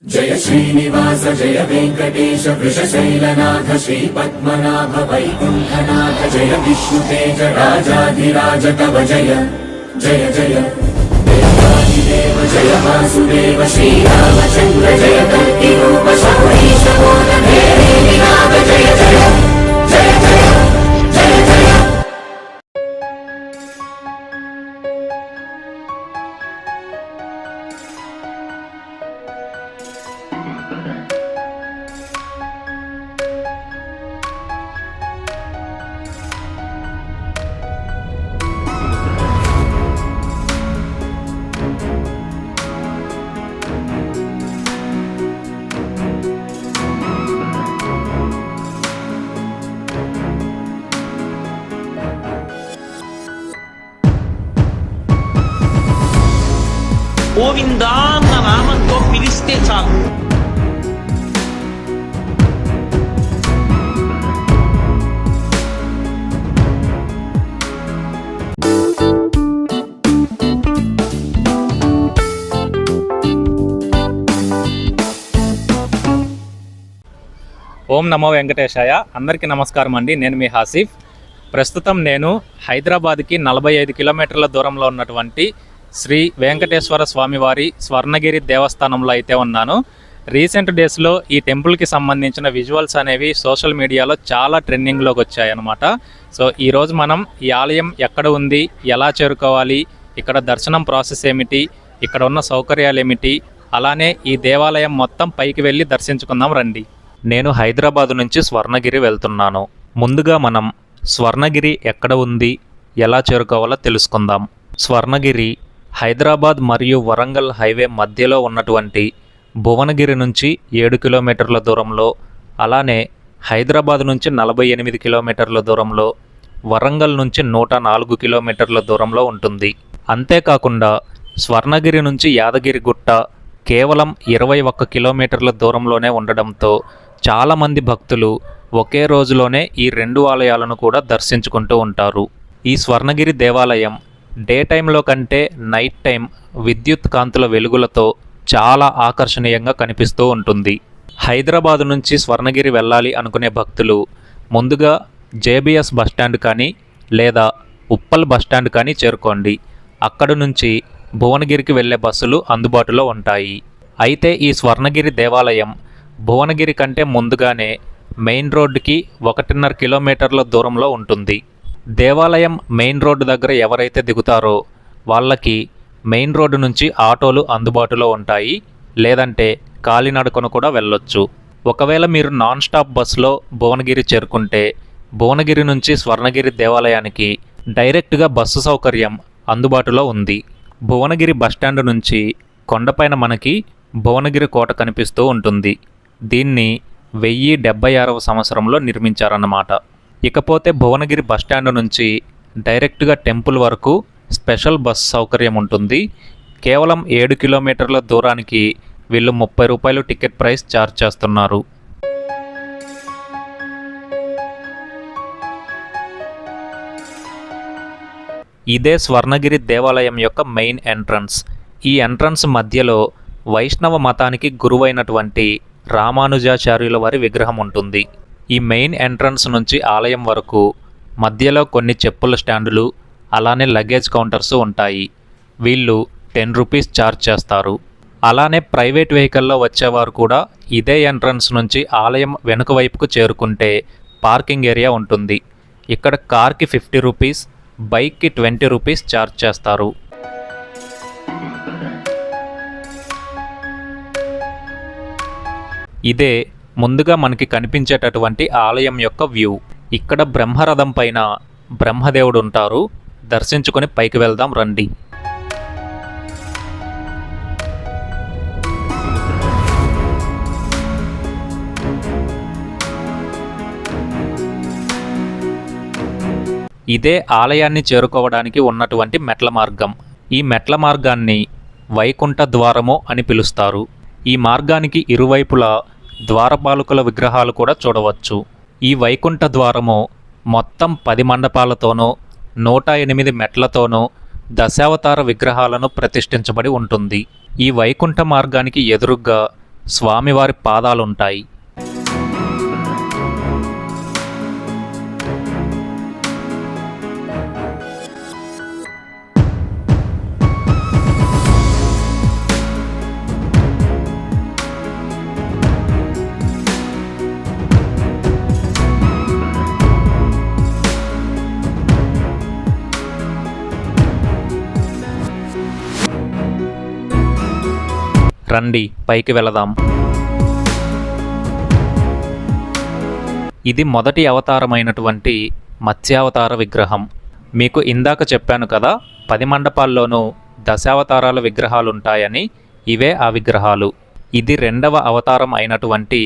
जय श्रीनिवास जय वेंकटेश वृषशैलनाथ श्रीपद्मनाभ वैकुण्ठनाथ जय विष्णुतेज राजाधिराज तव जय जय जय देवादिदेव जय वासुदेव श्रीरामचन्द्र जय कल्किरूप शौरीश मोदधेरे विनाद जय जय जय जय जय जय। గోవిందా అన్న నామంతో పిలిస్తే చాలు. ఓం నమో వెంకటేశాయ. అందరికీ నమస్కారం అండి. నేను మీ హాసిఫ్. ప్రస్తుతం నేను హైదరాబాద్కి 45 కిలోమీటర్ల దూరంలో ఉన్నటువంటి శ్రీ వెంకటేశ్వర స్వామివారి స్వర్ణగిరి దేవస్థానంలో అయితే ఉన్నాను. రీసెంట్ డేస్లో ఈ టెంపుల్కి సంబంధించిన విజువల్స్ అనేవి సోషల్ మీడియాలో చాలా ట్రెండింగ్లోకి వచ్చాయన్నమాట. సో ఈరోజు మనం ఈ ఆలయం ఎక్కడ ఉంది, ఎలా చేరుకోవాలి, ఇక్కడ దర్శనం ప్రాసెస్ ఏమిటి, ఇక్కడ ఉన్న సౌకర్యాలు ఏమిటి, అలానే ఈ దేవాలయం మొత్తం పైకి వెళ్ళి దర్శించుకుందాం రండి. నేను హైదరాబాద్ నుంచి స్వర్ణగిరి వెళ్తున్నాను. ముందుగా మనం స్వర్ణగిరి ఎక్కడ ఉంది, ఎలా చేరుకోవాలో తెలుసుకుందాం. స్వర్ణగిరి హైదరాబాద్ మరియు వరంగల్ హైవే మధ్యలో ఉన్నటువంటి భువనగిరి నుంచి 7 కిలోమీటర్ల దూరంలో, అలానే హైదరాబాద్ నుంచి 48 కిలోమీటర్ల దూరంలో, వరంగల్ నుంచి 104 కిలోమీటర్ల దూరంలో ఉంటుంది. అంతేకాకుండా స్వర్ణగిరి నుంచి యాదగిరిగుట్ట కేవలం 21 కిలోమీటర్ల దూరంలోనే ఉండడంతో చాలామంది భక్తులు ఒకే రోజులోనే ఈ 2 ఆలయాలను కూడా దర్శించుకుంటూ ఉంటారు. ఈ స్వర్ణగిరి దేవాలయం డే టైంలో కంటే నైట్ టైం విద్యుత్ కాంతుల వెలుగులతో చాలా ఆకర్షణీయంగా కనిపిస్తూ ఉంటుంది. హైదరాబాదు నుంచి స్వర్ణగిరి వెళ్ళాలి అనుకునే భక్తులు ముందుగా జేబీఎస్ బస్టాండ్ కానీ లేదా ఉప్పల్ బస్టాండ్ కానీ చేరుకోండి. అక్కడి నుంచి భువనగిరికి వెళ్ళే బస్సులు అందుబాటులో ఉంటాయి. అయితే ఈ స్వర్ణగిరి దేవాలయం భువనగిరి కంటే ముందుగానే మెయిన్ రోడ్డుకి 1.5 కిలోమీటర్ల దూరంలో ఉంటుంది. దేవాలయం మెయిన్ రోడ్డు దగ్గర ఎవరైతే దిగుతారో వాళ్ళకి మెయిన్ రోడ్డు నుంచి ఆటోలు అందుబాటులో ఉంటాయి, లేదంటే కాలినడకను కూడా వెళ్ళొచ్చు. ఒకవేళ మీరు నాన్ స్టాప్ బస్సులో భువనగిరి చేరుకుంటే భువనగిరి నుంచి స్వర్ణగిరి దేవాలయానికి డైరెక్ట్గా బస్సు సౌకర్యం అందుబాటులో ఉంది. భువనగిరి బస్టాండ్ నుంచి కొండపైన మనకి భువనగిరి కోట కనిపిస్తూ ఉంటుంది. దీన్ని 1076వ సంవత్సరంలో నిర్మించారన్నమాట. ఇకపోతే భువనగిరి బస్టాండ్ నుంచి డైరెక్ట్గా టెంపుల్ వరకు స్పెషల్ బస్ సౌకర్యం ఉంటుంది. కేవలం 7 కిలోమీటర్ల దూరానికి వీళ్ళు 30 రూపాయలు టికెట్ ప్రైస్ ఛార్జ్ చేస్తున్నారు. ఇదే స్వర్ణగిరి దేవాలయం యొక్క మెయిన్ ఎంట్రన్స్. ఈ ఎంట్రన్స్ మధ్యలో వైష్ణవ మతానికి గురువైనటువంటి రామానుజాచార్యుల వారి విగ్రహం ఉంటుంది. ఈ మెయిన్ ఎంట్రన్స్ నుంచి ఆలయం వరకు మధ్యలో కొన్ని చెప్పుల స్టాండులు, అలానే లగేజ్ కౌంటర్స్ ఉంటాయి. వీళ్ళు 10 రూపీస్ ఛార్జ్ చేస్తారు. అలానే ప్రైవేట్ వెహికల్లో వచ్చేవారు కూడా ఇదే ఎంట్రన్స్ నుంచి ఆలయం వెనుక వైపుకు చేరుకుంటే పార్కింగ్ ఏరియా ఉంటుంది. ఇక్కడ కార్కి 50 రూపీస్, బైక్కి 20 రూపీస్ ఛార్జ్ చేస్తారు. ఇదే ముందుగా మనకి కనిపించేటటువంటి ఆలయం యొక్క వ్యూ. ఇక్కడ బ్రహ్మరథం పైన బ్రహ్మదేవుడు ఉంటారు. దర్శించుకొని పైకి వెళ్దాం రండి. ఇదే ఆలయాన్ని చేరుకోవడానికి ఉన్నటువంటి మెట్ల మార్గం. ఈ మెట్ల మార్గాన్ని వైకుంఠ ద్వారము అని పిలుస్తారు. ఈ మార్గానికి ఇరువైపులా ద్వారపాలకుల విగ్రహాలు కూడా చూడవచ్చు. ఈ వైకుంఠ ద్వారము మొత్తం 10 మండపాలతోనూ 108 మెట్లతోనూ దశావతార విగ్రహాలను ప్రతిష్ఠించబడి ఉంటుంది. ఈ వైకుంఠ మార్గానికి ఎదురుగ్గా స్వామివారి పాదాలుంటాయి. రండి పైకి వెళదాం. ఇది మొదటి అవతారమైనటువంటి మత్స్యావతార విగ్రహం. మీకు ఇందాక చెప్పాను కదా 10 మండపాల్లోనూ దశావతారాల విగ్రహాలుంటాయని. ఇవే ఆ విగ్రహాలు. ఇది 2వ అవతారం అయినటువంటి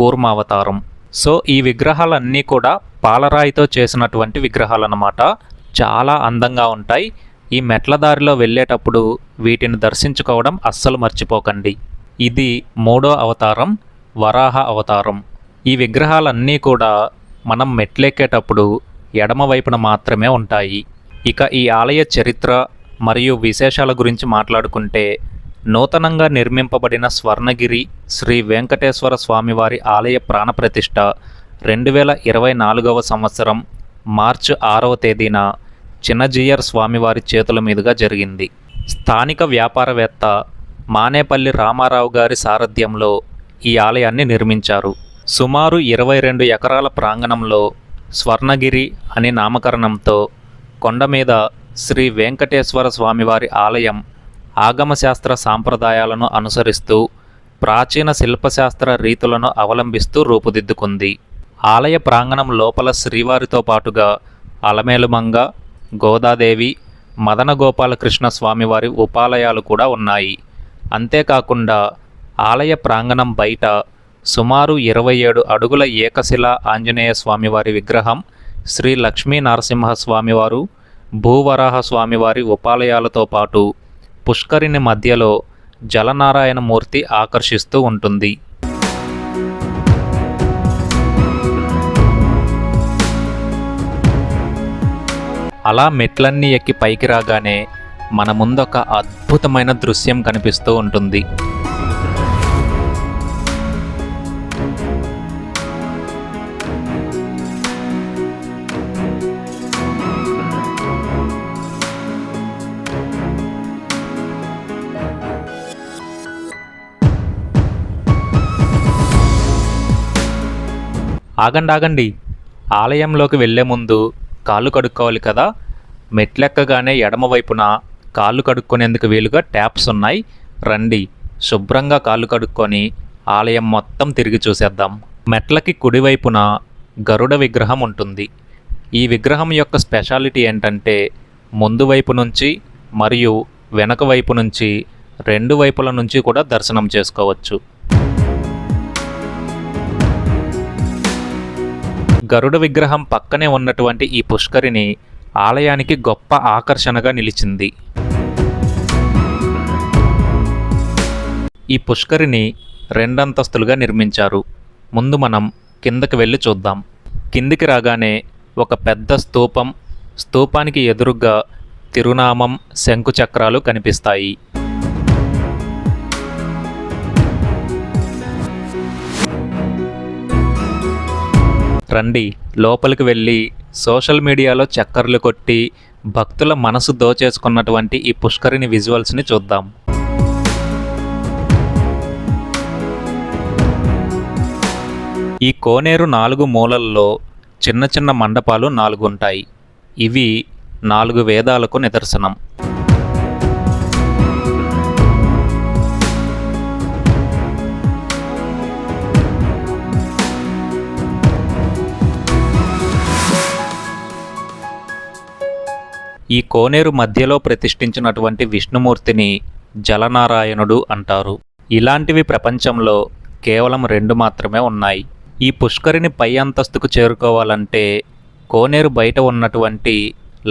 కూర్మావతారం. సో ఈ విగ్రహాలన్నీ కూడా పాలరాయితో చేసినటువంటి విగ్రహాలన్నమాట. చాలా అందంగా ఉంటాయి. ఈ మెట్ల దారిలో వెళ్ళేటప్పుడు వీటిని దర్శించుకోవడం అస్సలు మర్చిపోకండి. ఇది 3వ అవతారం, వరాహ అవతారం. ఈ విగ్రహాలన్నీ కూడా మనం మెట్లెక్కేటప్పుడు ఎడమ వైపున మాత్రమే ఉంటాయి. ఇక ఈ ఆలయ చరిత్ర మరియు విశేషాల గురించి మాట్లాడుకుంటే, నూతనంగా నిర్మింపబడిన స్వర్ణగిరి శ్రీ వెంకటేశ్వర స్వామివారి ఆలయ ప్రాణప్రతిష్ఠ 2024వ సంవత్సరం మార్చి 6వ తేదీన చిన్నజీయర్ స్వామివారి చేతుల మీదుగా జరిగింది. స్థానిక వ్యాపారవేత్త మానేపల్లి రామారావు గారి సారథ్యంలో ఈ ఆలయాన్ని నిర్మించారు. సుమారు 22 ఎకరాల ప్రాంగణంలో స్వర్ణగిరి అనే నామకరణంతో కొండ మీద శ్రీ వెంకటేశ్వర స్వామివారి ఆలయం ఆగమశాస్త్ర సాంప్రదాయాలను అనుసరిస్తూ ప్రాచీన శిల్పశాస్త్ర రీతులను అవలంబిస్తూ రూపుదిద్దుకుంది. ఆలయ ప్రాంగణం లోపల శ్రీవారితో పాటుగా అలమేలుమంగ, గోదాదేవి, మదన గోపాలకృష్ణ స్వామివారి ఉపాలయాలు కూడా ఉన్నాయి. అంతేకాకుండా ఆలయ ప్రాంగణం బయట సుమారు 27 అడుగుల ఏకశిలా ఆంజనేయ స్వామివారి విగ్రహం, శ్రీ లక్ష్మీ నరసింహస్వామివారు, భూవరాహ స్వామివారి ఉపాలయాలతో పాటు పుష్కరిణి మధ్యలో జలనారాయణమూర్తి ఆకర్షిస్తూ ఉంటుంది. అలా మెట్లన్నీ ఎక్కి పైకి రాగానే మన ముందొక అద్భుతమైన దృశ్యం కనిపిస్తూ ఉంటుంది. ఆగండి, ఆలయంలోకి వెళ్లే ముందు కాళ్ళు కడుక్కోవాలి కదా. మెట్లెక్కగానే ఎడమవైపున కాళ్ళు కడుక్కునేందుకు వీలుగా ట్యాప్స్ ఉన్నాయి. రండి, శుభ్రంగా కాళ్ళు కడుక్కొని ఆలయం మొత్తం తిరిగి చూసేద్దాం. మెట్లకి కుడివైపున గరుడ విగ్రహం ఉంటుంది. ఈ విగ్రహం యొక్క స్పెషాలిటీ ఏంటంటే, ముందు వైపు నుంచి మరియు వెనక వైపు నుంచి 2 వైపుల నుంచి కూడా దర్శనం చేసుకోవచ్చు. గరుడ విగ్రహం పక్కనే ఉన్నటువంటి ఈ పుష్కరిణి ఆలయానికి గొప్ప ఆకర్షణగా నిలిచింది. ఈ పుష్కరిణి 2 అంతస్తులుగా నిర్మించారు. ముందు మనం కిందకి వెళ్ళి చూద్దాం. కిందికి రాగానే ఒక పెద్ద స్తూపం, స్తూపానికి ఎదురుగా తిరునామం, శంకుచక్రాలు కనిపిస్తాయి. రండి, లోపలికి వెళ్ళి సోషల్ మీడియాలో చక్కర్లు కొట్టి భక్తుల మనసు దోచేసుకున్నటువంటి ఈ పుష్కరిణి విజువల్స్ని చూద్దాం. ఈ కోనేరు 4 మూలల్లో చిన్న చిన్న మండపాలు 4 ఉంటాయి. ఇవి 4 వేదాలకు నిదర్శనం. ఈ కోనేరు మధ్యలో ప్రతిష్ఠించినటువంటి విష్ణుమూర్తిని జలనారాయణుడు అంటారు. ఇలాంటివి ప్రపంచంలో కేవలం 2 మాత్రమే ఉన్నాయి. ఈ పుష్కరిణి పై అంతస్తుకు చేరుకోవాలంటే కోనేరు బయట ఉన్నటువంటి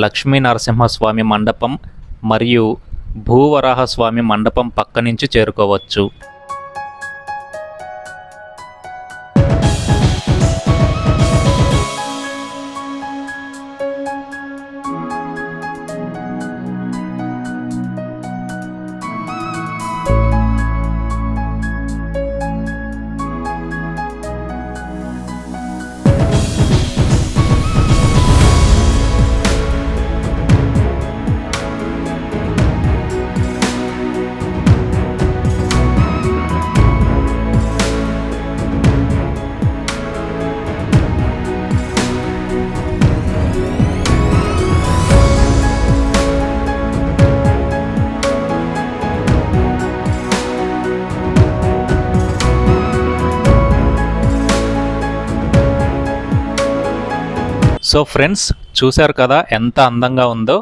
లక్ష్మీ నరసింహస్వామి మండపం మరియు భూవరాహస్వామి మండపం పక్క నుంచి చేరుకోవచ్చు. సో ఫ్రెండ్స్, చూశారు కదా ఎంత అందంగా ఉందో.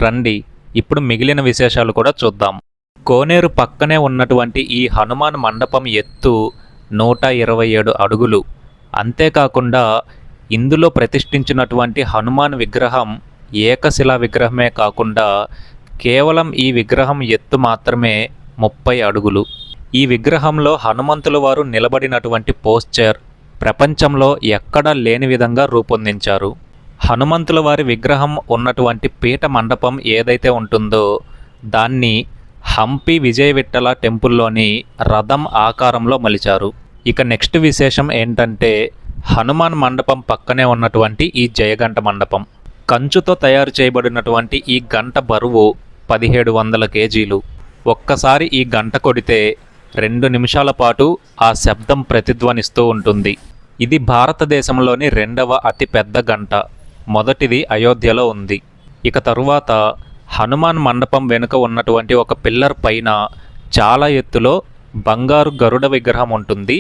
రండి ఇప్పుడు మిగిలిన విశేషాలు కూడా చూద్దాం. కోనేరు పక్కనే ఉన్నటువంటి ఈ హనుమాన్ మండపం ఎత్తు 127 అడుగులు. అంతేకాకుండా ఇందులో ప్రతిష్ఠించినటువంటి హనుమాన్ విగ్రహం ఏకశిలా విగ్రహమే కాకుండా కేవలం ఈ విగ్రహం ఎత్తు మాత్రమే 30 అడుగులు. ఈ విగ్రహంలో హనుమంతుల వారు నిలబడినటువంటి పోస్చర్ ప్రపంచంలో ఎక్కడా లేని విధంగా రూపొందించారు. హనుమంతుల వారి విగ్రహం ఉన్నటువంటి పీఠ మండపం ఏదైతే ఉంటుందో దాన్ని హంపి విజయ విఠల టెంపుల్లోని రథం ఆకారంలో మలిచారు. ఇక నెక్స్ట్ విశేషం ఏంటంటే హనుమాన్ మండపం పక్కనే ఉన్నటువంటి ఈ జయగంట మండపం. కంచుతో తయారు చేయబడినటువంటి ఈ గంట బరువు 1700 కేజీలు. ఒక్కసారి ఈ గంట కొడితే 2 నిమిషాల పాటు ఆ శబ్దం ప్రతిధ్వనిస్తూ ఉంటుంది. ఇది భారతదేశంలోని 2వ అతిపెద్ద గంట. మొదటిది అయోధ్యలో ఉంది. ఇక తరువాత హనుమాన్ మండపం వెనుక ఉన్నటువంటి ఒక పిల్లర్ పైన చాలా ఎత్తులో బంగారు గరుడ విగ్రహం ఉంటుంది.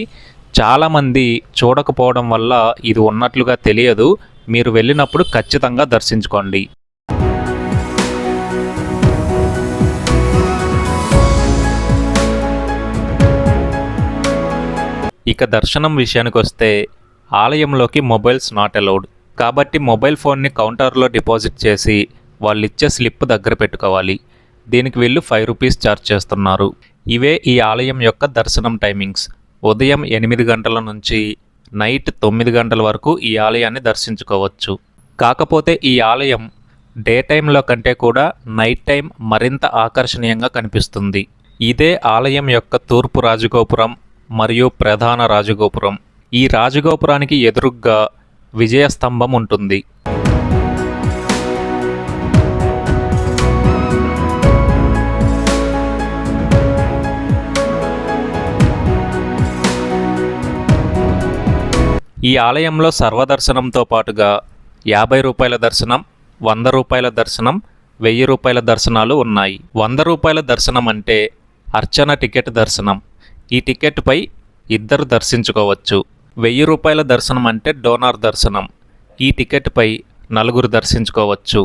చాలామంది చూడకపోవడం వల్ల ఇది ఉన్నట్లుగా తెలియదు. మీరు వెళ్ళినప్పుడు ఖచ్చితంగా దర్శించుకోండి. ఇక దర్శనం విషయానికి వస్తే ఆలయంలోకి మొబైల్స్ నాట్ అలౌడ్. కాబట్టి మొబైల్ ఫోన్ని కౌంటర్లో డిపాజిట్ చేసి వాళ్ళు ఇచ్చే స్లిప్ దగ్గర పెట్టుకోవాలి. దీనికి వీళ్ళు 5 రూపీస్ ఛార్జ్ చేస్తున్నారు. ఇవే ఈ ఆలయం యొక్క దర్శనం టైమింగ్స్. ఉదయం 8 గంటల నుంచి నైట్ 9 గంటల వరకు ఈ ఆలయాన్ని దర్శించుకోవచ్చు. కాకపోతే ఈ ఆలయం డే టైంలో కంటే కూడా నైట్ టైం మరింత ఆకర్షణీయంగా కనిపిస్తుంది. ఇదే ఆలయం యొక్క తూర్పు రాజగోపురం మరియు ప్రధాన రాజగోపురం. ఈ రాజగోపురానికి ఎదురుగ్గా విజయస్తంభం ఉంటుంది. ఈ ఆలయంలో సర్వదర్శనంతో పాటుగా 50 రూపాయల దర్శనం, 100 రూపాయల దర్శనం, 1000 రూపాయల దర్శనాలు ఉన్నాయి. 100 రూపాయల దర్శనం అంటే అర్చన టికెట్ దర్శనం. ఈ టికెట్పై 2 దర్శించుకోవచ్చు. 1000 రూపాయల దర్శనం అంటే డోనార్ దర్శనం. ఈ టికెట్పై 4 దర్శించుకోవచ్చు.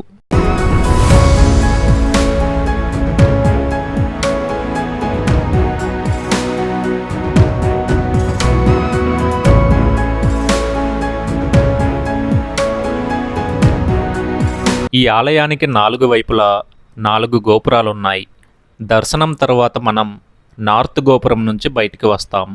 ఈ ఆలయానికి 4 వైపులా 4 గోపురాలున్నాయి. దర్శనం తర్వాత మనం నార్త్ గోపురం నుంచి బయటికి వస్తాం.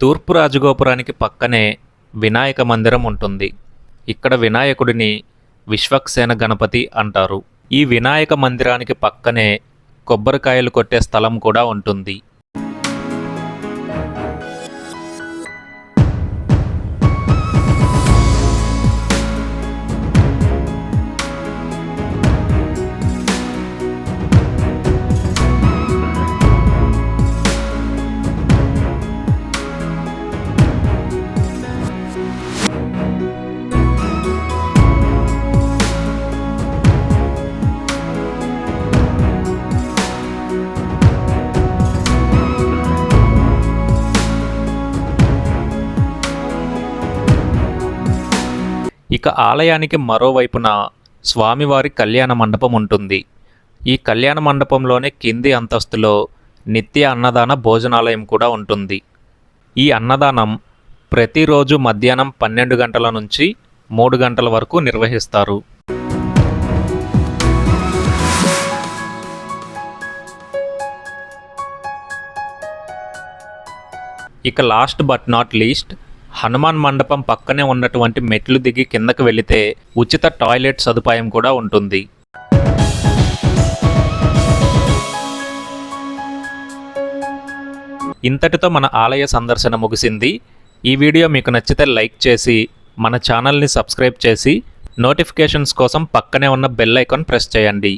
తూర్పు రాజగోపురానికి పక్కనే వినాయక మందిరం ఉంటుంది. ఇక్కడ వినాయకుడిని విశ్వక్సేన గణపతి అంటారు. ఈ వినాయక మందిరానికి పక్కనే కొబ్బరికాయలు కొట్టే స్థలం కూడా ఉంటుంది. ఇక ఆలయానికి మరోవైపున స్వామివారి కళ్యాణ మండపం ఉంటుంది. ఈ కళ్యాణ మండపంలోనే కింది అంతస్తులో నిత్య అన్నదాన భోజనాలయం కూడా ఉంటుంది. ఈ అన్నదానం ప్రతిరోజు మధ్యాహ్నం 12 గంటల నుంచి 3 గంటల వరకు నిర్వహిస్తారు. ఇక last but not least, Hanuman మండపం పక్కనే ఉన్నటువంటి మెట్లు దిగి కిందకు వెళితే ఉచిత టాయిలెట్ సదుపాయం కూడా ఉంటుంది. ఇంతటితో మన ఆలయ సందర్శన ముగిసింది. ఈ వీడియో మీకు నచ్చితే లైక్ చేసి మన ఛానల్ని సబ్స్క్రైబ్ చేసి నోటిఫికేషన్స్ కోసం పక్కనే ఉన్న బెల్ ఐకాన్ ప్రెస్ చేయండి.